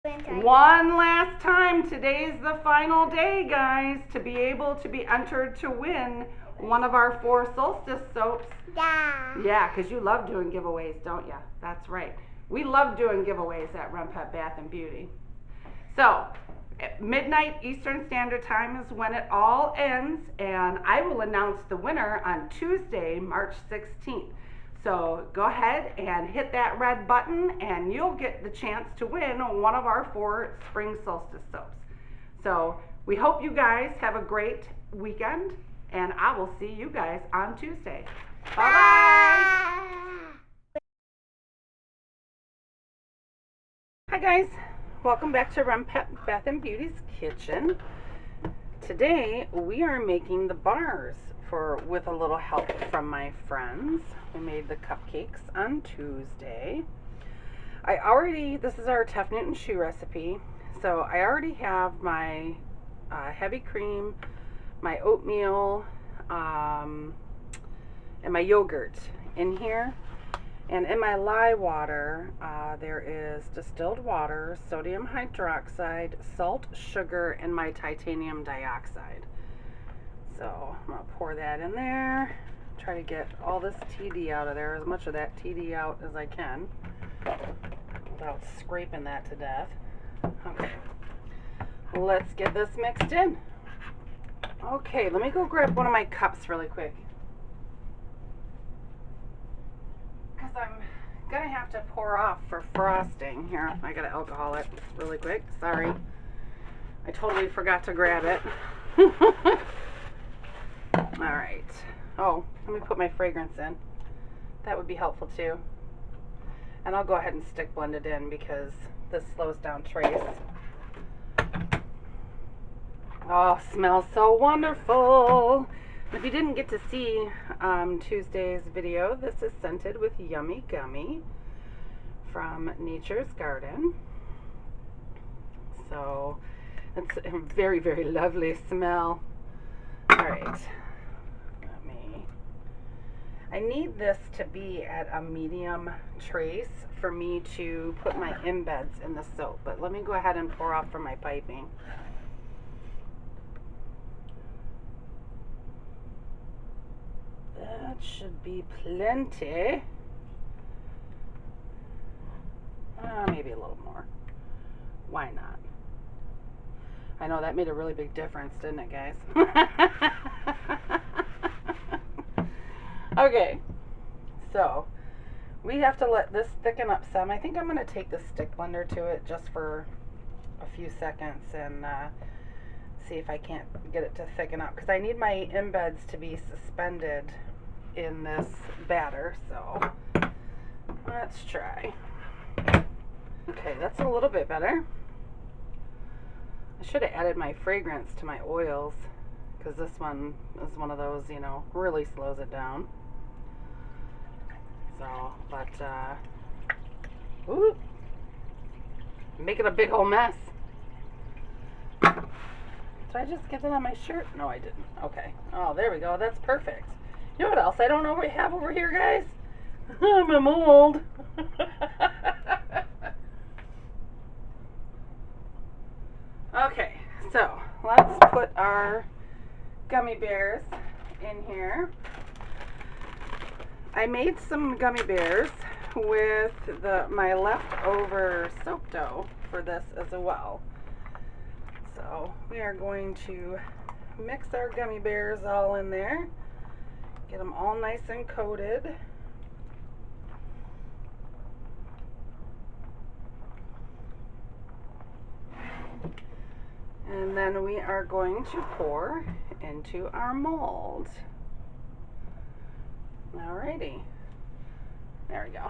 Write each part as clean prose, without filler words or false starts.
One last time. Today's the final day, guys, to be able to be entered to win one of our 4 solstice soaps. Yeah, because you love doing giveaways, don't you? That's right. We love doing giveaways at Renpet Bath Beauty. So, at midnight Eastern Standard Time is when it all ends, and I will announce the winner on Tuesday, March 16th. So go ahead and hit that red button and you'll get the chance to win one of our 4 spring solstice soaps. So we hope you guys have a great weekend, and I will see you guys on Tuesday. Bye-bye. Hi guys, welcome back to Renpet Bath Beauty's kitchen. Today we are making the bars with a little help from my friends. We made the cupcakes on Tuesday. This is our Tough Newton shoe recipe. So I already have my heavy cream, my oatmeal, and my yogurt in here. And in my lye water, there is distilled water, sodium hydroxide, salt, sugar, and my titanium dioxide. So I'm going to pour that in there, try to get all this TD out of there, as much of that TD out as I can, without scraping that to death. Okay, let's get this mixed in. Okay, let me go grab one of my cups really quick, because I'm going to have to pour off for frosting. Here, I got to alcohol it really quick. Sorry, I totally forgot to grab it. Alright. Oh, let me put my fragrance in. That would be helpful too. And I'll go ahead and stick blend it in because this slows down trace. Oh, smells so wonderful. If you didn't get to see Tuesday's video, this is scented with Yummy Gummy from Nature's Garden. So it's a very, very lovely smell. Alright. I need this to be at a medium trace for me to put my embeds in the soap. But let me go ahead and pour off from my piping. That should be plenty. Maybe a little more. Why not? I know that made a really big difference, didn't it, guys? Okay, so we have to let this thicken up some. I think I'm going to take the stick blender to it just for a few seconds and see if I can't get it to thicken up, because I need my embeds to be suspended in this batter. So let's try. Okay, that's a little bit better. I should have added my fragrance to my oils, because this one is one of those, you know, really slows it down. So, but, ooh, making a big old mess. Did I just get that on my shirt? No, I didn't. Okay. Oh, there we go. That's perfect. You know what else I don't know what we have over here, guys? I'm a mold. Okay, so let's put our gummy bears in here. I made some gummy bears with my leftover soap dough for this as well. So we are going to mix our gummy bears all in there, get them all nice and coated. And then we are going to pour into our mold. Alrighty, there we go.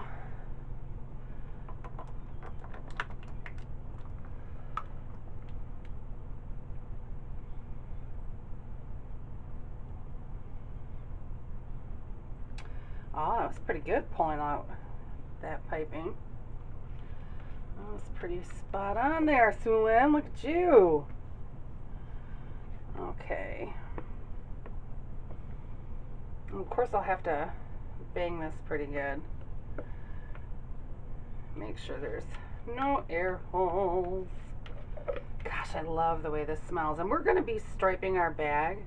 Oh, that was pretty good pulling out that piping. That was pretty spot on there, Sulin. Look at you. Okay. Of course, I'll have to bang this pretty good. Make sure there's No air holes. Gosh, I love the way this smells. And we're going to be striping our bag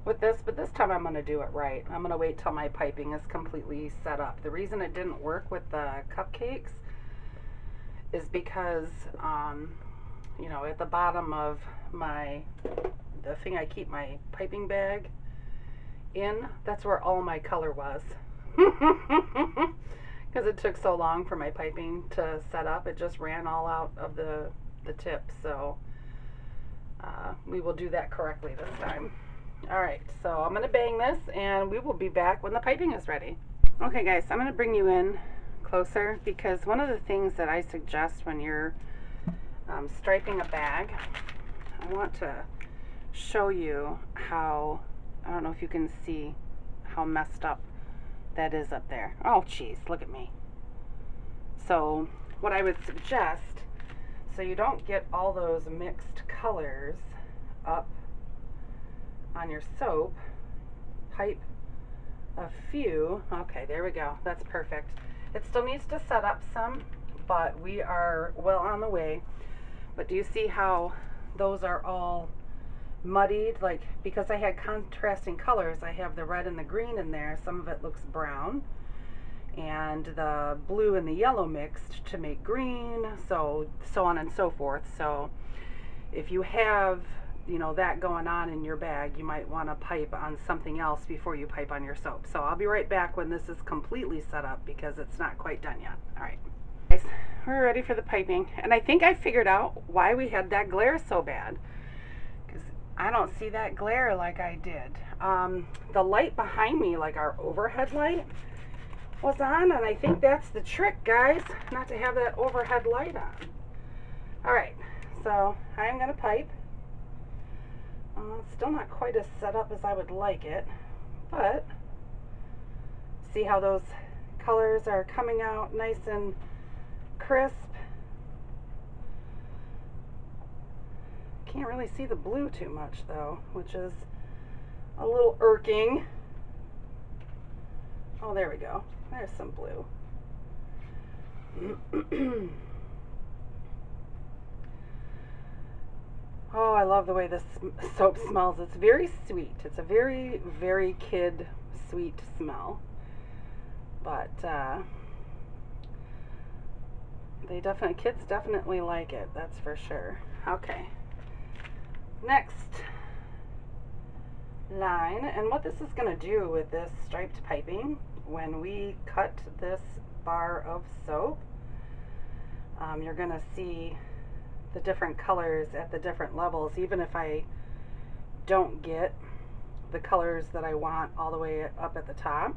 with this, but this time I'm going to do it right. I'm going to wait till my piping is completely set up. The reason it didn't work with the cupcakes is because, you know, at the bottom of the thing I keep my piping bag in, that's where all my color was. Because it took so long for my piping to set up, it just ran all out of the tip. So we will do that correctly this time. Alright, so I'm going to bang this and we will be back when the piping is ready. Okay guys, I'm going to bring you in closer because one of the things that I suggest when you're striping a bag, I want to show you how, I don't know if you can see how messed up that is up there. Oh jeez, look at me. So what I would suggest, so you don't get all those mixed colors up on your soap, pipe a few. Okay, there we go. That's perfect. It still needs to set up some, but we are well on the way. But do you see how those are all muddied? Like, because I had contrasting colors, I have the red and the green in there. Some of it looks brown, and the blue and the yellow mixed to make green, so on and so forth. So if you have, you know, that going on in your bag, you might want to pipe on something else before you pipe on your soap. So I'll be right back when this is completely set up because it's not quite done yet. All right, guys, we're ready for the piping, and I think I figured out why we had that glare so bad, because I don't see that glare like I did. The light behind me, like our overhead light, was on, and I think that's the trick, guys, not to have that overhead light on. All right, so I'm gonna pipe. Still not quite as set up as I would like it, but see how those colors are coming out nice and crisp. Can't really see the blue too much though, which is a little irking. Oh, there we go. There's some blue. Oh, I love the way this soap smells. It's very sweet. It's a very, very kid sweet smell. But kids definitely like it, that's for sure. Okay. Next line, and what this is going to do with this striped piping, when we cut this bar of soap, you're going to see the different colors at the different levels. Even if I don't get the colors that I want all the way up at the top,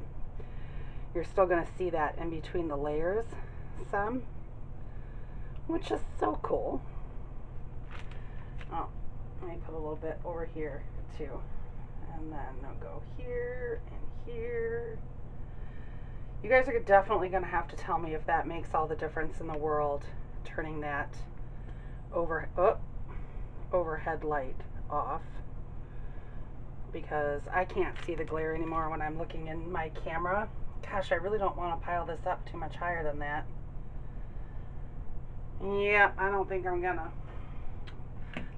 you're still going to see that in between the layers some, which is so cool. Oh, let me put a little bit over here too, and then I'll go here and here. You guys are definitely going to have to tell me if that makes all the difference in the world, turning that overhead light off, because I can't see the glare anymore when I'm looking in my camera. Gosh, I really don't want to pile this up too much higher than that. Yeah, I don't think I'm gonna.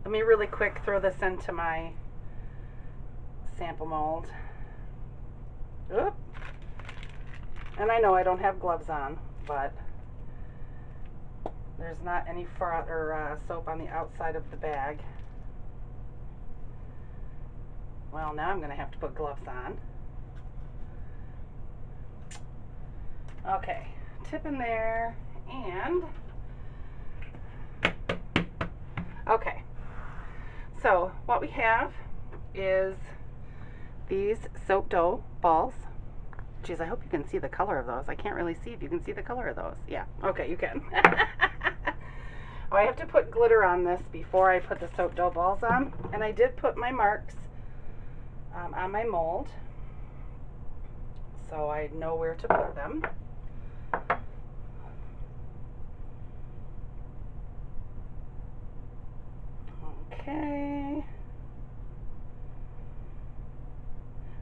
Let me really quick throw this into my sample mold. Oop. And I know I don't have gloves on, but there's not any soap on the outside of the bag. Well, now I'm going to have to put gloves on. Okay, tip in there, and okay. So what we have is these soap dough balls. Geez, I hope you can see the color of those. I can't really see if you can see the color of those. Yeah, okay, you can. Oh, I have to put glitter on this before I put the soap dough balls on. And I did put my marks on my mold, so I know where to put them. Okay.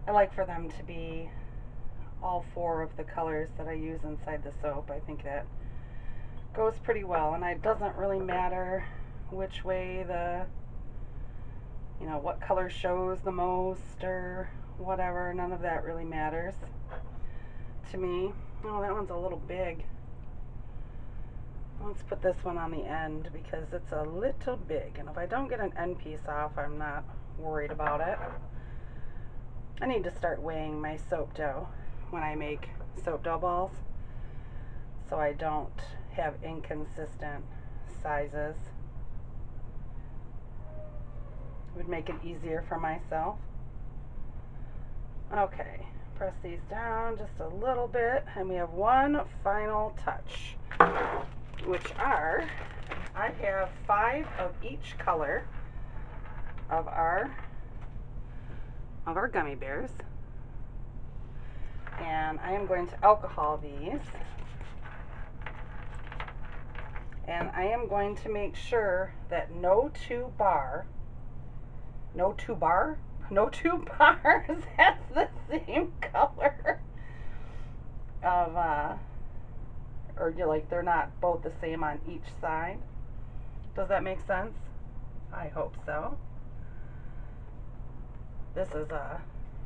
I like for them to be all four of the colors that I use inside the soap. I think that goes pretty well, and it doesn't really matter which way what color shows the most or whatever. None of that really matters to me. Oh, that one's a little big. Let's put this one on the end because it's a little big, and if I don't get an end piece off, I'm not worried about it. I need to start weighing my soap dough when I make soap dough balls so I don't have inconsistent sizes. It would make it easier for myself. Okay, press these down just a little bit, and we have one final touch, which are, I have 5 of each color of our gummy bears, and I am going to alcohol these, and I am going to make sure that no two bars has the same color of or they're not both the same on each side. Does that make sense? I hope so. This is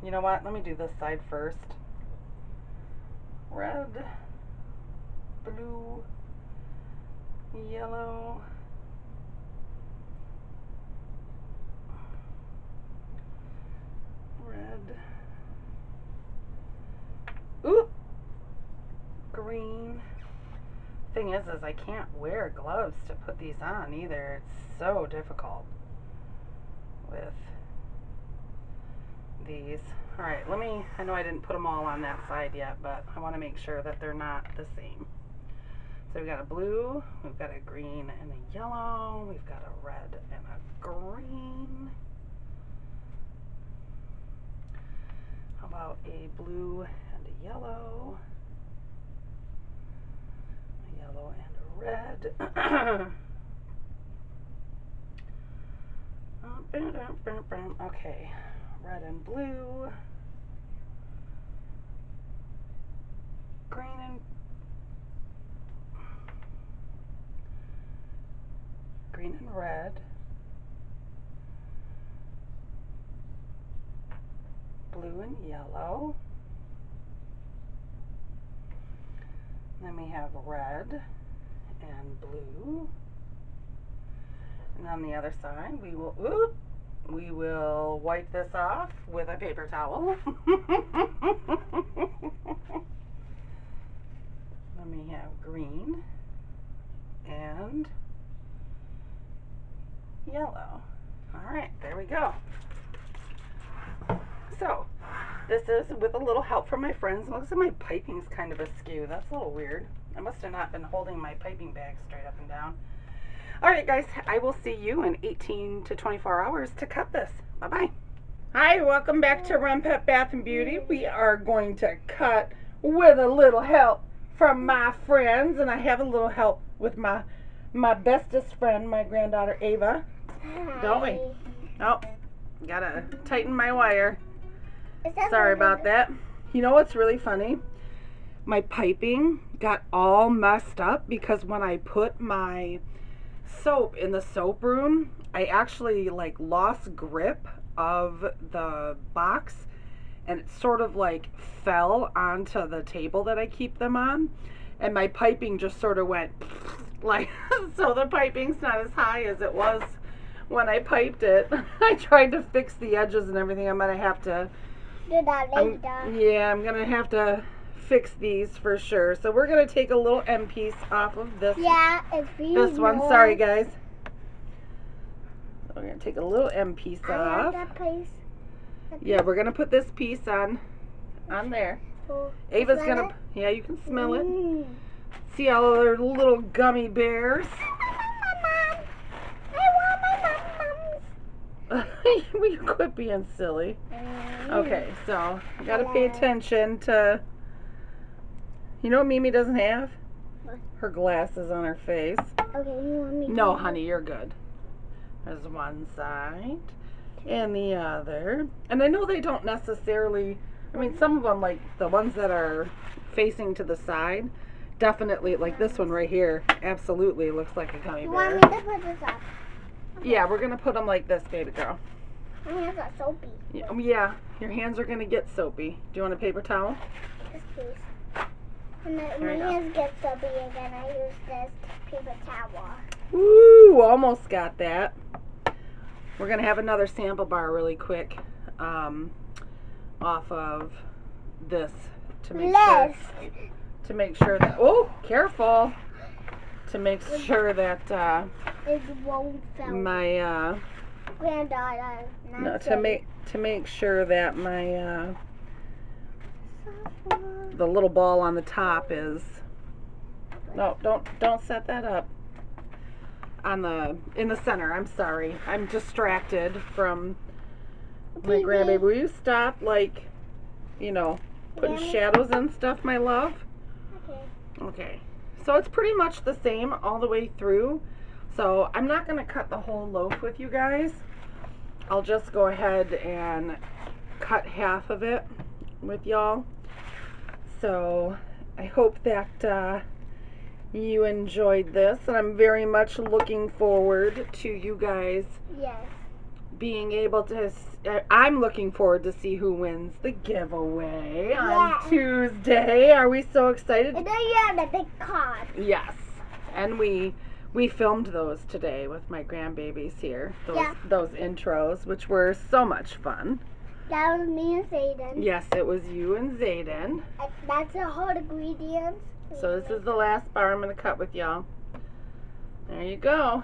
you know what? Let me do this side first. Red, blue, yellow, red, ooh, green. Thing is I can't wear gloves to put these on either. It's so difficult with these. Alright, I know I didn't put them all on that side yet, but I want to make sure that they're not the same. So we've got a blue, we've got a green and a yellow, we've got a red and a green. How about a blue and a yellow? A yellow and a red. Okay, red and blue. Green and red. Blue and yellow. Then we have red and blue. And on the other side, we will wipe this off with a paper towel. Then we have green and yellow. All right, there we go. So, this is with a little help from my friends. It looks like my piping's kind of askew. That's a little weird. I must have not been holding my piping bag straight up and down. Alright guys, I will see you in 18 to 24 hours to cut this. Bye-bye. Hi, welcome back to Renpet Bath Beauty. We are going to cut with a little help from my friends, and I have a little help with my bestest friend, my granddaughter Ava. Hi. Don't we? Oh, gotta tighten my wire. Sorry about that. You know what's really funny? My piping got all messed up because when I put my soap in the soap room, I actually lost grip of the box, and it sort of fell onto the table that I keep them on, and my piping just sort of went so the piping's not as high as it was when I piped it. I tried to fix the edges and everything. I'm gonna have to do that later. I'm gonna have to fix these for sure. So we're gonna take a little end piece off of this. Yeah, it's this one. Sorry guys. So we're gonna take a little end piece off. That piece. Yeah, we're gonna put this piece on there. So, Ava's gonna. Yeah, you can smell it. See all of their little gummy bears. We quit being silly. Okay, so you gotta pay attention to. You know what Mimi doesn't have? What? Her glasses on her face. Okay, you want me to? No, honey, you're good. There's one side and the other. And I know they don't necessarily, I mean, some of them, like the ones that are facing to the side, definitely, like this one right here, absolutely looks like a gummy You bear. want me to put this up? Yeah, we're going to put them like this, baby girl. My hands are soapy. Yeah, your hands are going to get soapy. Do you want a paper towel? Yes, please. And then There my you go. hands get soapy again. I use this paper towel. Woo, almost got that. We're going to have another sample bar really quick off of this to make sure that, oh, careful, to make sure that It won't fall. my Granddaughter. no, to make sure that my the little ball on the top is, no, don't set that up in the center. I'm sorry, I'm distracted from my grandbaby. Will you stop, like, you know, putting shadows and stuff, my love? Okay, so it's pretty much the same all the way through. So I'm not going to cut the whole loaf with you guys. I'll just go ahead and cut half of it with y'all. So I hope that you enjoyed this, and I'm very much looking forward to you guys being able to, I'm looking forward to see who wins the giveaway on Tuesday. Are we so excited? And then you have the big card. Yes, and we filmed those today with my grandbabies here, those intros, which were so much fun. That was me and Zayden. Yes, it was you and Zayden. That's the whole ingredients. So this is the last bar I'm going to cut with y'all. There you go.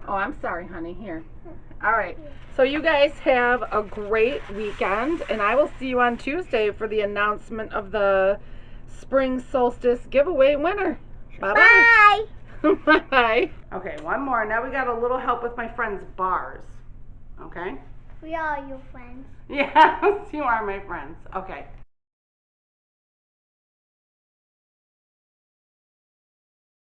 Oh, I'm sorry, honey. Here. All right. So you guys have a great weekend, and I will see you on Tuesday for the announcement of the spring solstice giveaway winner. Bye-bye. Bye. Bye. Okay, one more. Now we got a little help with my friend's bars. Okay? We are your friends. Yeah, you are my friends. Okay.